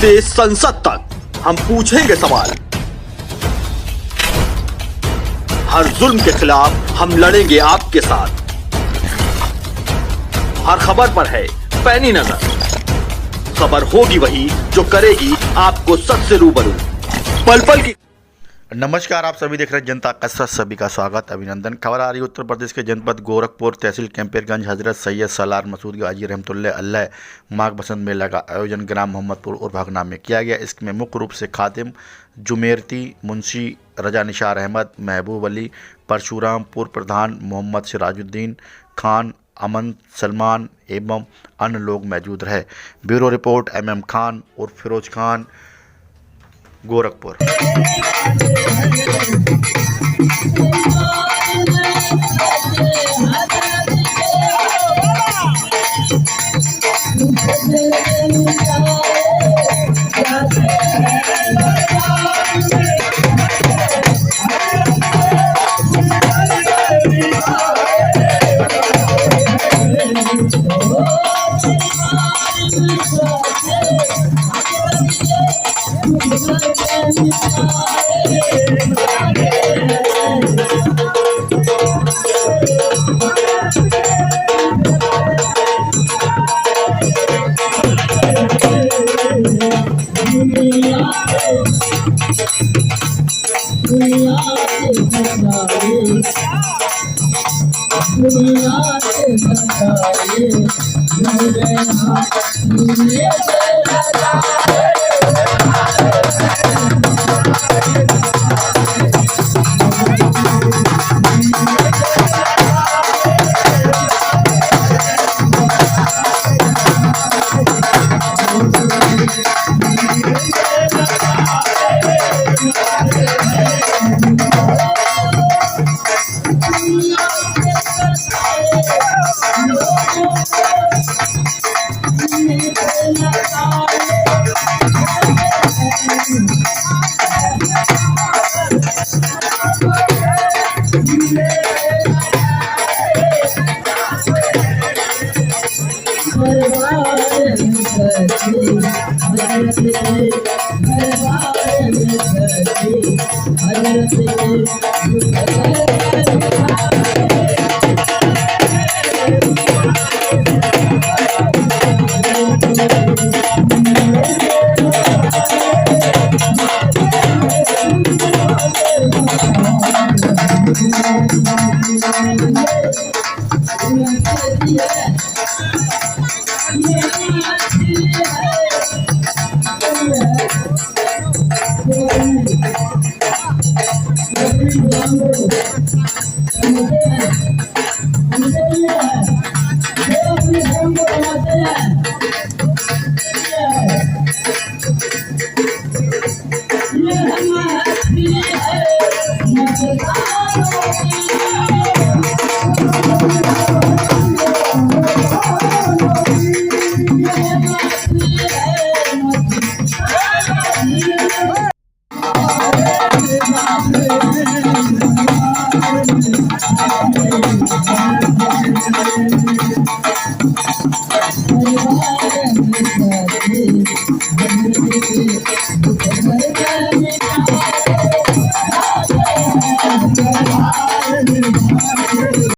से संसद तक हम पूछेंगे सवाल। हर जुल्म के खिलाफ हम लड़ेंगे आपके साथ। हर खबर पर है पैनी नजर, खबर होगी वही जो करेगी आपको सच से रूबरू। पल पल की नमस्कार, आप सभी देख रहे हैं जनता कसरत। सभी का स्वागत, अभिनंदन। खबर आ रही है उत्तर प्रदेश के जनपद गोरखपुर, तहसील कैंपरगंज, हजरत सैयद सलार मसूद गाजी रहमतुल्लाह अलैह माघ बसंत मेला का आयोजन ग्राम मोहम्मदपुर और भागना में किया गया। इसमें मुख्य रूप से खादिम, जुमेरती, मुंशी, रजा निशार अहमद, महबूब अली, परशुराम, पूर्व प्रधान मोहम्मद सिराजुद्दीन खान, अमन सलमान एवं अन्य लोग मौजूद रहे। ब्यूरो रिपोर्ट MM खान और फिरोज खान, गोरखपुर। Thank you.